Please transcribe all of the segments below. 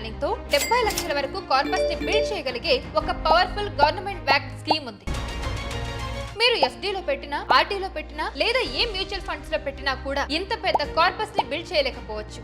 Planning తో 70 లక్షల వరకు కార్పస్ ని బిల్డ్ చేయగలిగే ఒక పవర్ఫుల్ గవర్నమెంట్ బ్యాక్డ్ స్కీమ్ ఉంది. మీరు ఎఫ్డీలో పెట్టినా, ఆర్డీలో పెట్టినా లేదా ఏ మ్యూచువల్ ఫండ్స్ లో పెట్టినా కూడా ఇంత పెద్ద కార్పస్ ని బిల్డ్ చేయలేకపోవచ్చు.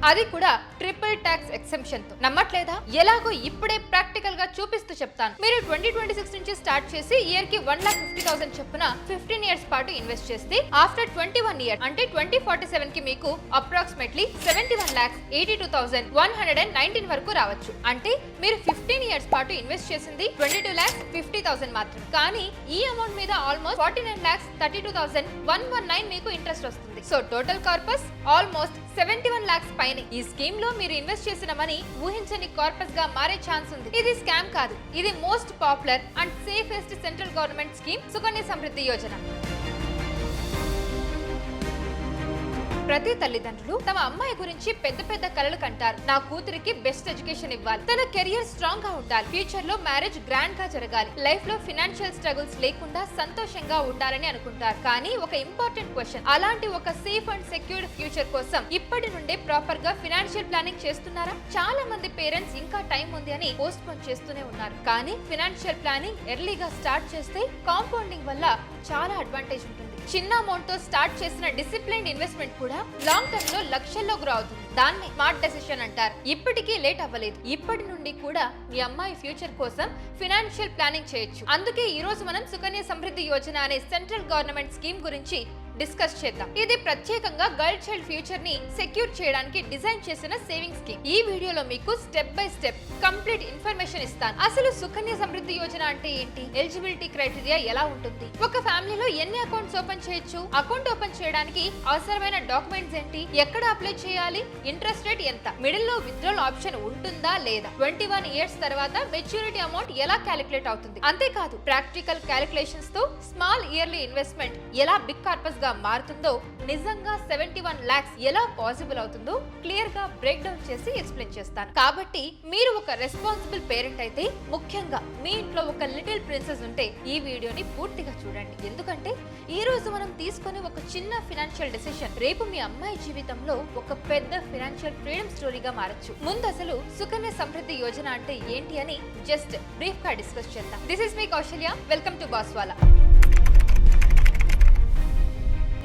అది కూడా ట్రిపుల్ ట్యాక్స్ ఎక్సెంప్షన్ తో. నమ్మట్లేదా? ఎలాగో ఇప్పుడే ప్రాక్టికల్ గా చూపిస్తూ చెప్తాను. మీరు 2026 నుంచి స్టార్ట్ చేసి ఇయర్ కి 1,50,000 చొప్పున 15 ఇయర్స్ పాటు ఇన్వెస్ట్ చేస్తే ఆఫ్టర్ 21 ఇయర్ అంటే 2047 కి మీకు అప్రాక్సిమేట్లీ 71,82,119 వరకు రావచ్చు. అంటే మీరు 15 ఇయర్స్ పాటు ఇన్వెస్ట్ చేసింది 22,50,000 మాత్రమే. కానీ ఈ అమౌంట్ మీద ఆల్మోస్ట్ 49,32,119 మీకు ఇంట్రెస్ట్ వస్తుంది. So total corpus almost 71 lakhs పైన. ఈ స్కీమ్ లో మీరు ఇన్వెస్ట్ చేసిన మనీ ఊహించని కార్పస్ గా మారే ఛాన్స్ ఉంది. ఇది స్కామ్ కాదు, ఇది most popular and safest central government scheme Sukanya Samriddhi Yojana. ప్రతి తల్లిదండ్రులు తమ అమ్మాయి గురించి పెద్ద పెద్ద కలలు కంటారు. నా కూతురికి బెస్ట్ ఎడ్యుకేషన్ ఇవ్వాలి, తన కెరియర్ స్ట్రాంగ్ గా ఉండాలి, ఫ్యూచర్ లో మ్యారేజ్ గ్రాండ్ గా జరగాలి, లైఫ్ లో ఫైనాన్షియల్ స్ట్రగుల్స్ లేకుండా సంతోషంగా ఉండాలని అనుకుంటారు. కానీ ఒక ఇంపార్టెంట్ క్వశ్చన్, అలాంటి ఒక సేఫ్ అండ్ సెక్యూర్డ్ ఫ్యూచర్ కోసం ఇప్పటి నుండే ప్రాపర్ గా ఫైనాన్షియల్ ప్లానింగ్ చేస్తున్నారా? చాలా మంది పేరెంట్స్ ఇంకా టైం ఉంది అని పోస్ట్ పోన్ చేస్తూనే ఉన్నారు. కానీ ఫైనాన్షియల్ ప్లానింగ్ ఎర్లీగా స్టార్ట్ చేస్తే కాంపౌండింగ్ వల్ల చాలా అడ్వాంటేజ్ ఉంటుంది. చిన్న అమౌంట్ తో స్టార్ట్ చేసిన డిసిప్లైన్డ్ ఇన్వెస్ట్మెంట్ కూడా లాంగ్ టర్మ్ లో లక్షల్లో గ్రో అవుతుంది. దాన్ని స్మార్ట్ డెసిషన్ అంటారు. ఇప్పటికీ లేట్ అవ్వలేదు. ఇప్పటి నుండి కూడా మీ అమ్మాయి ఫ్యూచర్ కోసం ఫైనాన్షియల్ ప్లానింగ్ చేయొచ్చు. అందుకే ఈ రోజు మనం సుకన్య సమృద్ధి యోజన అనే సెంట్రల్ గవర్నమెంట్ స్కీమ్ గురించి డిస్కస్ చేద్దాం. ఇది ప్రత్యేకంగా గర్ల్ చైల్డ్ ఫ్యూచర్ ని సెక్యూర్ చేయడానికి డిజైన్ చేసిన సేవింగ్ స్కీమ్. ఈ వీడియోలో మీకు step by step complete information ఇస్తాను. అసలు సుకన్య సమృద్ధి యోజన అంటే ఏంటి, ఎలిజిబిలిటీ క్రైటీరియా ఎలా ఉంటుంది, ఒక ఫ్యామిలీలో ఎన్ని అకౌంట్స్ ఓపెన్ చేయొచ్చు, అకౌంట్ ఓపెన్ చేయడానికి అవసరమైన డాక్యుమెంట్స్ ఏంటి, ఎక్కడ అప్లై చేయాలి, ఇంట్రెస్ట్ రేట్ ఎంత, మిడిల్ లో విత్డ్రాల్ ఆప్షన్ ఉంటుందా లేదా, 21 ఇయర్స్ తర్వాత మెచ్యూరిటీ అమౌంట్ ఎలా క్యాలిక్యులేట్ అవుతుంది, అంతేకాదు ప్రాక్టికల్ క్యాలిక్యులేషన్స్ తో స్మాల్ ఇయర్లీ ఇన్వెస్ట్మెంట్ ఎలా బిగ్ కార్పస్ గా మారుతుందో, నిజంగా 71 lakhs ఎలా పాసిబుల్ అవుతుందో క్లియర్ గా బ్రేక్ డౌన్ చేసి ఎక్స్ప్లెయిన్ చేస్తాను. కాబట్టి మీరు ఒక రెస్పాన్సిబుల్ పేరెంట్ అయితే, ముఖ్యంగా మీ ఇంట్లో ఒక లిటిల్ ప్రిన్సెస్ ఉంటే ఈ వీడియోని పూర్తిగా చూడండి. ఎందుకంటే ఈ రోజు మనం తీసుకునే ఒక చిన్న ఫైనాన్షియల్ డెసిషన్ రేపు మీ అమ్మాయి జీవితంలో ఒక పెద్ద ఫైనాన్షియల్ ఫ్రీడమ్ స్టోరీగా మారచ్చు. ముందు అసలు సుకన్య సమృద్ధి యోజన అంటే ఏంటి అని జస్ట్ బ్రీఫ్ గా డిస్కస్ చేద్దాం. This is me Kaushalya, welcome to బాస్వాలా.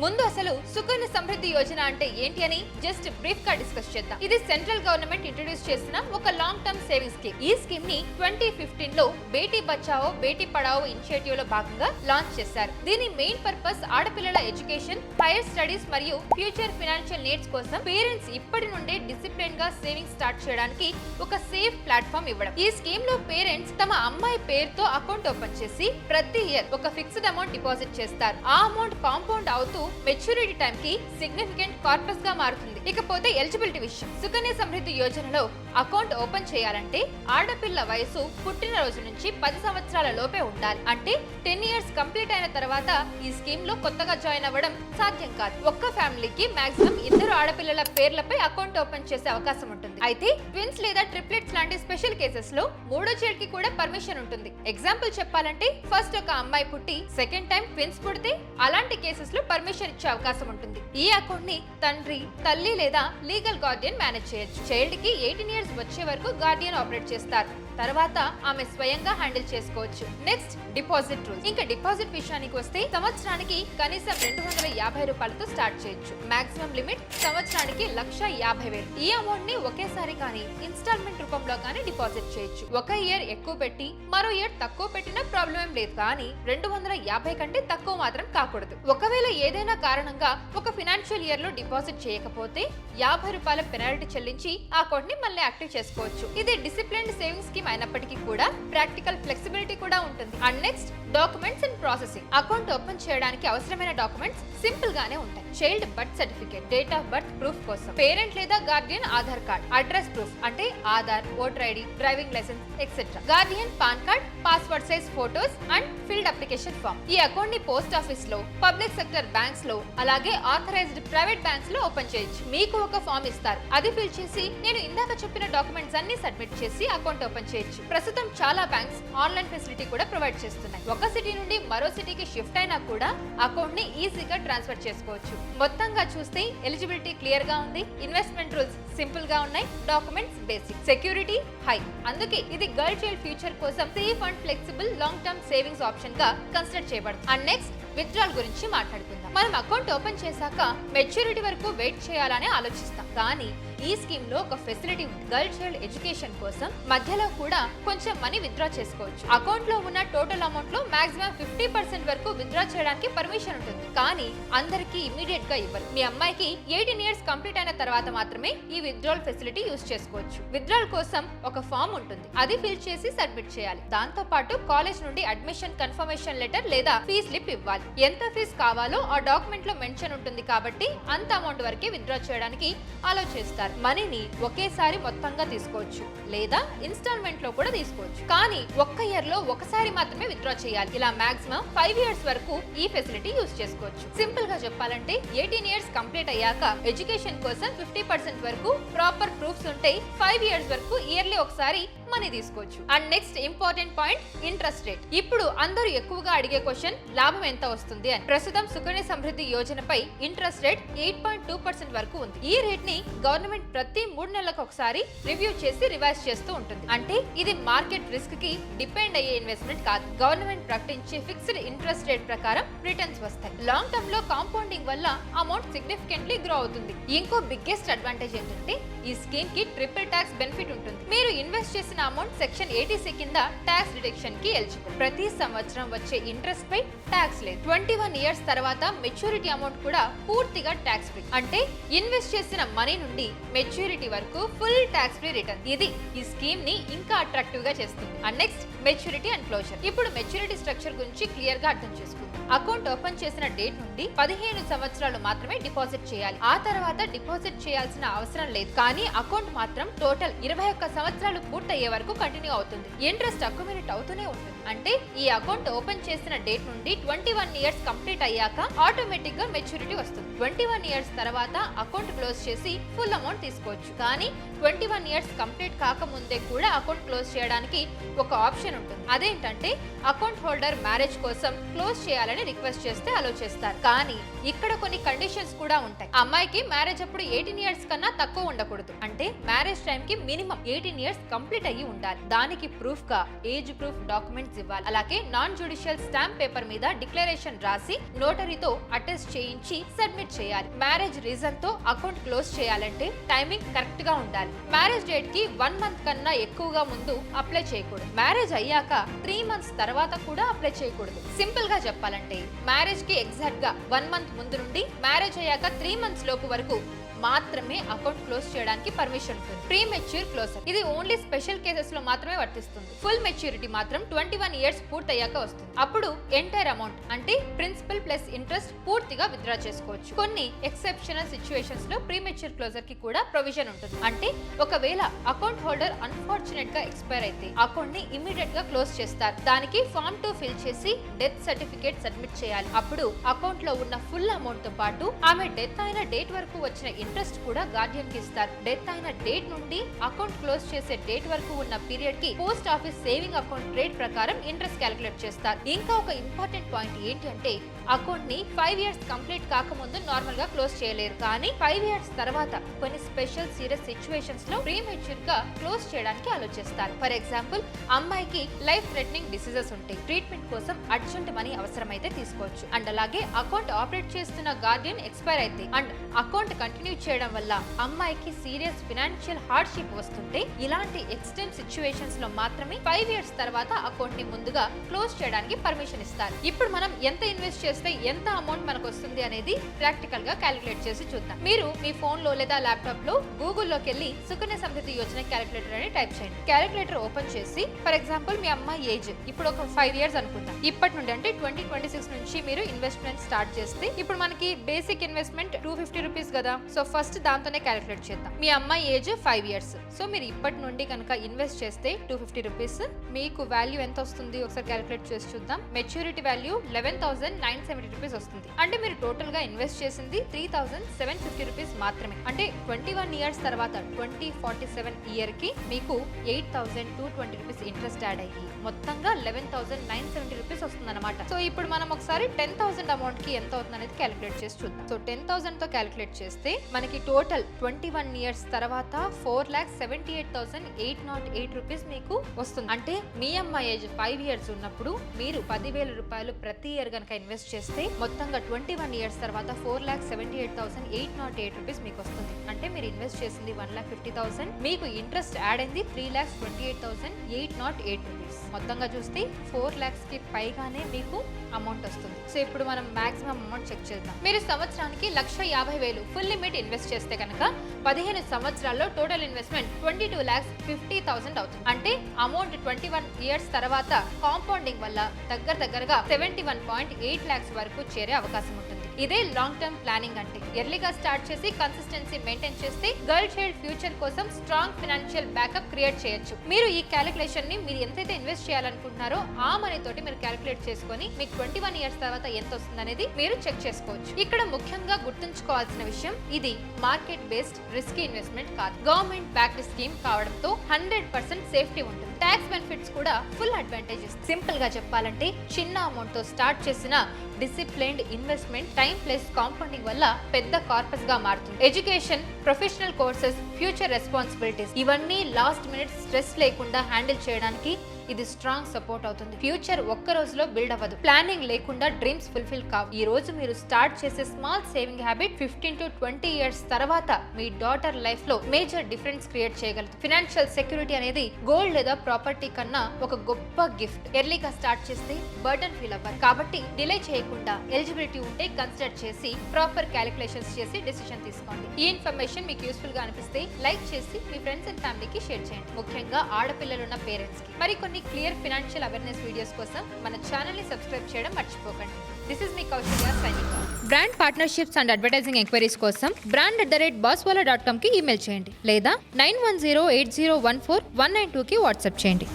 ముందు అసలు సుకన్య సమృద్ధి యోజన అంటే ఏంటి అని జస్ట్ బ్రీఫ్ గా డిస్కస్ చేద్దాం. ఇది సెంట్రల్ గవర్నమెంట్ ఇంట్రొడ్యూస్ చేసిన ఒక లాంగ్ టర్మ్ సేవింగ్ స్కీమ్. ఈ స్కీమ్ ని 2015 లో బేటీ బచావో బేటీ పడావో ఇనిషియేటివ్ లో భాగంగా లాంచ్ చేశారు. దీని మెయిన్ పర్పస్ ఆడపిల్లల ఎడ్యుకేషన్, హైయర్ స్టడీస్ మరియు ఫ్యూచర్ ఫైనాన్షియల్ నీడ్స్ కోసం పేరెంట్స్ ఇప్పటి నుండే డిసిప్లిన్ గా సేవింగ్ స్టార్ట్ చేయడానికి ఒక సేఫ్ ప్లాట్ఫామ్ ఇవ్వడం. ఈ స్కీమ్ లో పేరెంట్స్ తమ అమ్మాయి పేరుతో అకౌంట్ ఓపెన్ చేసి ప్రతి ఇయర్ ఒక ఫిక్స్డ్ అమౌంట్ డిపాజిట్ చేస్తారు. ఆ అమౌంట్ కాంపౌండ్ అవుతూ మెచ్యూరిటీ టైం కి సిగ్నిఫికెంట్ కార్పస్ గా మారుతుంది. ఇకపోతే ఎలిజిబిలిటీ విషయం, సుకన్య సమృద్ధి యోజనలో అకౌంట్ ఓపెన్ చేయాలంటే ఆడపిల్ల వయసు పుట్టిన రోజు నుంచి 10 సంవత్సరాల లోపే ఉండాలి. అంటే 10 ఇయర్స్ కంప్లీట్ అయిన తర్వాత ఈ స్కీమ్ లో కొత్తగా జాయిన్ అవ్వడం సాధ్యం కాదు. ఒక్క ఫ్యామిలీకి మాక్సిమం 2 ఆడపిల్లల పేర్లపై అకౌంట్ ఓపెన్ చేసే అవకాశం ఉంటుంది. అయితే ట్విన్స్ లేదా ట్రిప్లెట్స్ లాంటి స్పెషల్ కేసెస్ లో 3వ చైల్డ్ కి కూడా పర్మిషన్ ఉంటుంది. ఎగ్జాంపుల్ చెప్పాలంటే ఫస్ట్ ఒక అమ్మాయి పుట్టి సెకండ్ టైం ట్విన్స్ పుడితే అలాంటి కేసెస్ లో పర్మిషన్ ఇచ్చే అవకాశం ఉంటుంది. ఈ అకౌంట్ ని తండ్రి, తల్లి లేదా లీగల్ గార్డియన్ మేనేజ్ చేయొచ్చు. చైల్డ్ కి 18 ఇయర్స్ వచ్చే వరకు గార్డియన్ ఆపరేట్ చేస్తారు. తర్వాత ఆమె స్వయంగా హ్యాండిల్ చేసుకోవచ్చు. Next deposit rules. ఇంకా డిపాజిట్ విషయానికి వస్తే సంవత్సరానికి కనీసం 250 రూపాయలతో స్టార్ట్ చేయొచ్చు. మాక్సిమం లిమిట్ సంవత్సరానికి 1,50,000. ఈ అమౌంట్ ని ఒకేసారి కానీ ఇన్స్టాల్మెంట్ రూపంలో కానీ డిపాజిట్ చేయొచ్చు. ఒక ఇయర్ ఎక్కువ పెట్టి మరో ఇయర్ తక్కువ పెట్టినా ప్రాబ్లం ఏం లేదు. కానీ 250 కంటే తక్కువ మాత్రం కాకూడదు. ఒకవేళ ఏదైనా కారణంగా ఒక ఫైనాన్షియల్ ఇయర్ లో డిపాజిట్ చేయకపోతే 50 రూపాయల పెనాల్టీ చెల్లించి ఆ అకౌంట్ ని మళ్ళీ యాక్టివ్ చేసుకోవచ్చు. ఇది డిసిప్లిన్డ్ సేవింగ్ స్కీమ్ అయినప్పటికీ కూడా ప్రాక్టికల్ ఫ్లెక్సిబిలిటీ కూడా ఉంటుంది. And next documents and processing. Account open చేయడానికి అవసరమైన డాక్యుమెంట్స్ సింపుల్ గానే ఉంటాయి. Child birth certificate, date of birth proof కోసం, పేరెంట్ లేదా guardian Aadhaar card, address proof అంటే Aadhaar, voter ID, driving license etcetera, guardian PAN card, passport size photos and filled application form. ఈ account ని post office లో, public sector banks లో, అలాగే authorised private banks banks లో open చేయొచ్చు. మీకు ఒక ఫామ్ ఇస్తారు, అది ఫిల్ చేసి నేను ఇందాక చెప్పిన డాక్యుమెంట్స్ అన్ని సబ్మిట్ చేసి అకౌంట్ ఓపెన్ చేయొచ్చు. ప్రస్తుతం చాలా బ్యాంక్స్ ఆన్లైన్ ఫెసిలిటీ కూడా ప్రొవైడ్ చేస్తున్నాయి. ఒక సిటీ నుండి మరో సిటీకి షిఫ్ట్ అయినా కూడా అకౌంట్ ని ఈజీగా ట్రాన్స్ఫర్ చేసుకోవచ్చు. మొత్తంగా చూస్తే ఎలిజిబిలిటీ క్లియర్ గా ఉంది, ఇన్వెస్ట్మెంట్ రూల్స్ సింపుల్ గా ఉన్నాయి, డాక్యుమెంట్స్ బేసిక్, సెక్యూరిటీ హై. అందుకే ఇది గర్ల్ చైల్డ్ ఫ్యూచర్ కోసం safe and flexible long term savings option గా కన్సిడర్ చేయబడుతుంది. అండ్ నెక్స్ట్ విత్డ్రాల్ గురించి మాట్లాడుకుందాం. మనం అకౌంట్ ఓపెన్ చేశాక మెచ్యూరిటీ వరకు వెయిట్ చేయాలని ఆలోచిస్తాం, కానీ ఈ స్కీమ్ లో ఒక ఫెసిలిటీ ఉంది. గర్ల్ చైల్డ్ ఎడ్యుకేషన్ కోసం మధ్యలో కూడా కొంచెం మనీ విత్డ్రా చేసుకోవచ్చు. అకౌంట్ లో ఉన్న టోటల్ అమౌంట్ లో మాక్సిమం 50% వరకు విత్డ్రా చేయడానికి పర్మిషన్ ఉంటుంది, కానీ అందరికీ ఇమీడియట్ గా ఇవ్వరు. మీ అమ్మాయికి 18 ఇయర్స్ కంప్లీట్ అయిన తర్వాత మాత్రమే ఈ విత్డ్రాల్ ఫెసిలిటీ యూజ్ చేసుకోవచ్చు. విత్డ్రాల్ కోసం ఒక ఫామ్ ఉంటుంది, అది ఫిల్ చేసి సబ్మిట్ చేయాలి. దాంతో పాటు కాలేజ్ నుండి అడ్మిషన్ కన్ఫర్మేషన్ లెటర్ లేదా ఫీ స్లిప్ ఇవ్వాలి. ఎంత ఫీజు కావాలో ఆ డాక్యుమెంట్ లో మెన్షన్ ఉంటుంది, కాబట్టి అంత అమౌంట్ వరకే విత్డ్రా చేయడానికి అలౌ చేస్తారు. మనీని ఒకేసారి మొత్తంగా తీసుకోవచ్చు లేదా ఇన్స్టాల్మెంట్ లో కూడా తీసుకోవచ్చు, కానీ ఒక్క ఇయర్ లో ఒకసారి మాత్రమే విత్డ్రా చేయాలి. ఇలా మాక్సిమం 5 ఇయర్స్ వరకు ఈ ఫెసిలిటీ యూజ్ చేసుకోవచ్చు. సింపుల్ గా చెప్పాలంటే 18 ఇయర్స్ కంప్లీట్ అయ్యాక ఎడ్యుకేషన్ కోసం 50% వరకు ప్రాపర్ ప్రూఫ్స్ ఉంటే 5 ఇయర్స్ వరకు ఇయర్లీ ఒకసారి మనీ తీసుకోవచ్చు. And next important point, interest rate. ఇప్పుడు అందరూ ఎక్కువగా అడిగే క్వశ్చన్, లాభం ఎంత వస్తుంది అని. ప్రస్తుతం సుకన్య సమృద్ధి యోజనపై ఇంట్రెస్ట్ రేట్ 8.2% వరకు ఉంది. ఈ రేట్ ని గవర్నమెంట్ ప్రతి 3 నెలలకు ఒకసారి రివ్యూ చేసి రివైజ్ చేస్తూ ఉంటుంది. అంటే ఇది మార్కెట్ రిస్క్ కి డిపెండ్ అయ్యే ఇన్వెస్ట్మెంట్ కాదు. గవర్నమెంట్ ప్రకటించే ఫిక్స్డ్ ఇంట్రెస్ట్ రేట్ ప్రకారం రిటర్న్స్ వస్తాయి. లాంగ్ టర్మ్ లో కాంపౌండింగ్ వల్ల అమౌంట్ సిగ్నిఫికెంట్లీ గ్రో అవుతుంది. ఇంకో బిగ్గెస్ట్ అడ్వాంటేజ్ ఏంటంటే ఈ స్కీమ్ కి ట్రిపుల్ ట్యాక్స్ బెనిఫిట్ ఉంటుంది. మీరు ఇన్వెస్ట్ చేసిన అమౌంట్ సెక్షన్ 86 కింద ట్యాక్స్ డిడక్షన్ కి ఎలిజిబుల్. ప్రతి సంవత్సరం వచ్చే ఇంట్రెస్ట్ పై ట్యాక్స్ లేదు. 21 ఇయర్స్ తర్వాత మెచ్యూరిటీ అమౌంట్ కూడా పూర్తిగా ట్యాక్స్ ఫ్రీ. అంటే ఇన్వెస్ట్ చేసిన మనీ నుండి మెచ్యూరిటీ వరకు ఫుల్ ట్యాక్స్ ఫ్రీ రిటర్న్. ఇది ఈ స్కీమ్ ని ఇంకా అట్రాక్టివ్ గా చేస్తుంది. And next maturity and closure. ఇప్పుడు మెచ్యూరిటీ స్ట్రక్చర్ గురించి క్లియర్ గా అర్థం చేసుకుందాం. అకౌంట్ ఓపెన్ చేసిన డేట్ నుండి 15 సంవత్సరాలు మాత్రమే డిపాజిట్ చేయాలి. ఆ తర్వాత డిపాజిట్ చేయాల్సిన అవసరం లేదు, కానీ అకౌంట్ మాత్రం టోటల్ 21 సంవత్సరాలు పూర్తయ్యే వరకు కంటిన్యూ అవుతుంది. ఇంట్రెస్ట్ అక్యుములేట్ అవుతూనే ఉంటుంది. అంటే ఈ అకౌంట్ ఓపెన్ చేసిన డేట్ నుండి 21 ఇయర్స్ కంప్లీట్ అయ్యాక ఆటోమేటిక్ గా మెచ్యూరిటీ వస్తుంది. 21 ఇయర్స్ తర్వాత అకౌంట్ క్లోజ్ చేసి ఫుల్ అమౌంట్ తీసుకోవచ్చు, కానీ 21 ఇయర్స్ కంప్లీట్ కాకముందే కూడా అకౌంట్ క్లోజ్ చేయడానికి ఒక ఆప్షన్ ఉంటుంది. అదేంటంటే అకౌంట్ హోల్డర్ మ్యారేజ్ కోసం క్లోజ్ చేయాలని రిక్వెస్ట్ చేస్తే అలో చేస్తారు, కానీ ఇక్కడ కొన్ని కండిషన్స్ కూడా ఉంటాయి. అమ్మాయికి మ్యారేజ్ అప్పుడు 18 ఇయర్స్ కన్నా తక్కువ ఉండకూడదు. అంటే మ్యారేజ్ టైం కి మినిమం 18 ఇయర్స్ కంప్లీట్ అయ్యి ఉండాలి. దానికి ప్రూఫ్ గా ఏజ్ ప్రూఫ్ డాక్యుమెంట్స్ ఇవ్వాలి. అలాగే నాన్ జ్యుడిషియల్ స్టాంప్ పేపర్ మీద డిక్లరేషన్ రాసి నోటరీతో అటెస్ట్ చేయించి సబ్మిట్ చేయాలి. మ్యారేజ్ రీజన్ తో అకౌంట్ క్లోజ్ చేయాలంటే టైమింగ్ కరెక్ట్ గా ఉండాలి. మ్యారేజ్ డేట్ కి 1 మంత్ కన్నా ఎక్కువగా ముందు అప్లై చేయకూడదు. మ్యారేజ్ అయ్యాక 3 మంత్స్ తర్వాత కూడా అప్లై చేయకూడదు. సింపుల్ గా చెప్పాలంటే మ్యారేజ్ కి ఎగ్జాక్ట్ గా 1 మంత్ ముందు నుండి మ్యారేజ్ అయ్యాక 3 మంత్స్ లోపు వరకు మాత్రమే అకౌంట్ క్లోజ్ చేయడానికి పర్మిషన్ ఉంటుంది. ప్రీ మెచ్యూర్ క్లోజర్ ఇది ఓన్లీ స్పెషల్ కేసెస్ లో మాత్రమే వర్తిస్తుంది. ఫుల్ మెచ్యూరిటీ మాత్రం 21 ఇయర్స్ పూర్తయ్యాక వస్తుంది. అప్పుడు ఎంటైర్ అమౌంట్ అంటే ప్రిన్సిపల్ ప్లస్ ఇంట్రెస్ట్ పూర్తిగా విత్డ్రా చేసుకోవచ్చు. కొన్ని ఎక్సెప్షనల్ సిచ్యువేషన్స్ లో ప్రీ మెచ్యూర్ క్లోజర్ కి కూడా ప్రొవిజన్ ఉంటుంది. అంటే ఒకవేళ అకౌంట్ హోల్డర్ అన్ఫార్చునేట్ గా ఎక్స్పైర్ అయితే అకౌంట్ ని ఇమీడియట్ గా క్లోజ్ చేస్తారు. దానికి ఫామ్ 2 ఫిల్ చేసి డెత్ సర్టిఫికేట్ సబ్మిట్ చేయాలి. అప్పుడు అకౌంట్ లో ఉన్న ఫుల్ అమౌంట్ తో పాటు ఆమె డెత్ అయిన డేట్ వరకు వచ్చిన ఇంట్రెస్ట్ కూడా గార్డియన్ కి ఇస్తారు. డెత్ అయిన డేట్ నుండి అకౌంట్ క్లోజ్ చేసే డేట్ వరకు ఉన్న పీరియడ్ కి post office saving account rate ప్రకారం ఇంట్రెస్ట్ క్యాలిక్యులేట్ చేస్తారు. ఇంకా ఒక ఇంపార్టెంట్ పాయింట్ ఏంటి అంటే అకౌంట్ ని 5 ఇయర్స్ కంప్లీట్ కాకముందు నార్మల్ గా క్లోజ్ చేయలేరు, కానీ 5 ఇయర్స్ తర్వాత కొన్ని స్పెషల్ సీరియస్ సిచ్యువేషన్స్ లో ప్రీ మెచ్యూర్ గా క్లోజ్ చేయడానికి ఆలోచిస్తారు. ఫర్ ఎగ్జాంపుల్ అమ్మాయికి లైఫ్ థ్రెటనింగ్ డిసీజెస్ ఉంటాయి, ట్రీట్మెంట్ కోసం అర్జెంట్ మనీ అవసరమైతే తీసుకోవచ్చు. అండ్ అలాగే అకౌంట్ ఆపరేట్ చేస్తున్న గార్డియన్ ఎక్స్పైర్ అయితే అండ్ అకౌంట్ కంటిన్యూ చేయడం వల్ల అమ్మాయికి సీరియస్ ఫినాన్షియల్ హార్డ్షిప్ వస్తుంటే ఇలాంటి ఎక్స్టెంట్ సిచ్యువేషన్స్ లో మాత్రమే 5 ఇయర్స్ తర్వాత అకౌంట్ ని ముందుగా క్లోజ్ చేయడానికి పర్మిషన్ ఇస్తారు. ఇప్పుడు మనం ఎంత ఇన్వెస్ట్ చేస్తే ఎంత అమౌంట్ మనకు వస్తుంది అనేది ప్రాక్టికల్ గా క్యాలిక్యులేట్ చేసి చూద్దాం. మీరు మీ ఫోన్ లో లేదా ల్యాప్టాప్ లో గూగుల్లోకి వెళ్ళి సుకన్య సమృద్ధి యోజన క్యాలిక్యులేటర్ అని టైప్ చేయండి. క్యాలిక్యులేటర్ ఓపెన్ చేసి ఫర్ ఎగ్జాంపుల్ మీ అమ్మాయి ఏజ్ ఇప్పుడు ఒక 5 ఇయర్స్ అనుకుందాం. ఇప్పటి నుండి అంటే 2026 నుంచి మీరు ఇన్వెస్ట్మెంట్ స్టార్ట్ చేస్తే ఇప్పుడు మనకి బేసిక్ ఇన్వెస్ట్మెంట్ 250 రూపీస్ కదా. సో ఫస్ట్ దాంతోనే క్యాలిక్యులేట్ చేద్దాం. మీ అమ్మాయి ఏజ్ 5 ఇయర్స్. సో మీరు ఇప్పటి నుండి కనుక ఇన్వెస్ట్ చేస్తే 250 రూపీస్ మీకు వాల్యూ ఎంత వస్తుంది ఒకసారి క్యాలిక్యులేట్ చేసి చూద్దాం. మెచ్యూరిటీ వాల్యూ 11,900 రూపీస్ వస్తుంది. అంటే మీరు టోటల్ గా ఇన్వెస్ట్ చేసింది 3750 రూపీస్ మాత్రమే. అంటే 21 ఇయర్స్ తర్వాత 2047 ఇయర్ కి మీకు 8220 రూపీస్ ఇంట్రెస్ట్ యాడ్ అయ్యి మొత్తంగా 11970 రూపీస్ వస్తుంది అనమాట. సో ఇప్పుడు మనం ఒకసారి 10,000 అమౌంట్ కి ఎంత అవుతుంది అనేది క్యాలిక్యులేట్ చేసి చూద్దాం. సో 10,000 తో క్యాలిక్యులేట్ చేస్తే మనకి టోటల్ 21 ఇయర్స్ తర్వాత 4,78,808 రూపీస్ మీకు వస్తుంది. అంటే మీ అమ్మ ఏజ్ 5 ఇయర్స్ ఉన్నప్పుడు మీరు 10,000 రూపాయలు ప్రతి ఇయర్ కనుక ఇన్వెస్ట్ చేస్తే మొత్తంగా 21 ఇయర్స్ తర్వాత 4,78,808 రూపీస్ మీకు వస్తుంది. అంటే మీరు ఇన్వెస్ట్ చేసింది 1,50,000, మీకు ఇంట్రెస్ట్ యాడ్ అయింది 3,28,808 రూపీస్. మొత్తంగా చూస్తే 4 lakhs కి పైగానే మీకు అమౌంట్ వస్తుంది. సో ఇప్పుడు మనం మాక్సిమం అమౌంట్ చెక్ చేద్దాం. మీరు సంవత్సరానికి 1,50,000 ఫుల్ లిమిట్ ఇన్వెస్ట్ చేస్తే కనుక 15 సంవత్సరాల్లో టోటల్ ఇన్వెస్ట్మెంట్ 22,50,000 అవుతుంది. అంటే అమౌంట్ 21 ఇయర్స్ తర్వాత కాంపౌండింగ్ వల్ల దగ్గరగా 71.8 lakhs వరకు చేరే అవకాశం ఉంటుంది. ఇదే లాంగ్ టర్మ్ ప్లానింగ్ అంటే. ఎర్లీగా స్టార్ట్ చేసి కన్సిస్టెన్సీ మెయింటైన్ చేస్తే గర్ల్ చైల్డ్ ఫ్యూచర్ కోసం స్ట్రాంగ్ ఫైనాన్షియల్ బ్యాకప్ క్రియేట్ చేయొచ్చు. మీరు ఈ క్యాలిక్యులేషన్ ని మీరు ఎంతైతే ఇన్వెస్ట్ చేయాలనుకుంటున్నారో ఆ మనీ తోటి మీరు క్యాలిక్యులేట్ చేసుకొని మీకు 21 ఇయర్స్ తర్వాత ఎంత వస్తుంది అనేది మీరు చెక్ చేసుకోవచ్చు. ఇక్కడ ముఖ్యంగా గుర్తుంచుకోవాల్సిన విషయం, ఇది మార్కెట్ బేస్డ్ రిస్కీ ఇన్వెస్ట్మెంట్ కాదు. గవర్నమెంట్ బ్యాక్డ్ స్కీమ్ కావడంతో 100% సేఫ్టీ ఉంటుంది. ట్యాక్స్ బెనిఫిట్స్ కూడా ఫుల్ అడ్వాంటేజ్ ఇస్తుంది. సింపుల్ గా చెప్పాలంటే చిన్న అమౌంట్ తో స్టార్ట్ చేసిన disciplined investment time plus compounding వల్ల పెద్ద కార్పస్ గా మారుతుంది. Education, professional courses, future responsibilities ఇవన్నీ లాస్ట్ మినిట్ స్ట్రెస్ లేకుండా హ్యాండిల్ చేయడానికి ఇది స్ట్రాంగ్ సపోర్ట్ అవుతుంది. ఫ్యూచర్ ఒక్క రోజులో బిల్డ్ అవ్వదు. ప్లానింగ్ లేకుండా డ్రీమ్స్ ఫుల్ఫిల్ కావు. ఈ రోజు మీరు స్టార్ట్ చేసే small saving habit 15 to 20 years తర్వాత మీ డాటర్ లైఫ్ లో మేజర్ డిఫరెన్స్ క్రియేట్ చేయగలదు. ఫైనాన్షియల్ సెక్యూరిటీ అనేది గోల్డ్ లేదా ప్రాపర్టీ కన్నా ఒక గొప్ప గిఫ్ట్. ఎర్లీగా స్టార్ట్ చేస్తే బర్డన్ ఫీల్ అవ్వరు. కాబట్టి డిలే చేయకుండా ఎలిజిబిలిటీ ఉంటే కన్సిడర్ చేసి ప్రాపర్ క్యాలిక్యులేషన్స్ చేసి డెసిషన్ తీసుకోండి. ఈ ఇన్ఫర్మేషన్ మీకు యూస్ఫుల్ గా అనిపిస్తే లైక్ చేసి మీ ఫ్రెండ్స్ అండ్ ఫ్యామిలీకి షేర్ చేయండి. ముఖ్యంగా ఆడపిల్లలున్న పేరెంట్స్ కి. మరికొన్ని క్లియర్ ఫైనాన్షియల్ అవేర్నెస్ వీడియోస్ కోసం మన ఛానల్ ని సబ్స్క్రైబ్ చేయడం మర్చిపోకండి. This is me Kausalya signing off. Brand partnerships and advertising enquiries కోసం brand@bosswala.com కి ఈమెయిల్ చేయండి లేదా 9108014192 కి వాట్సాప్ చేయండి.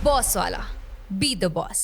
Bosswala. Be the boss.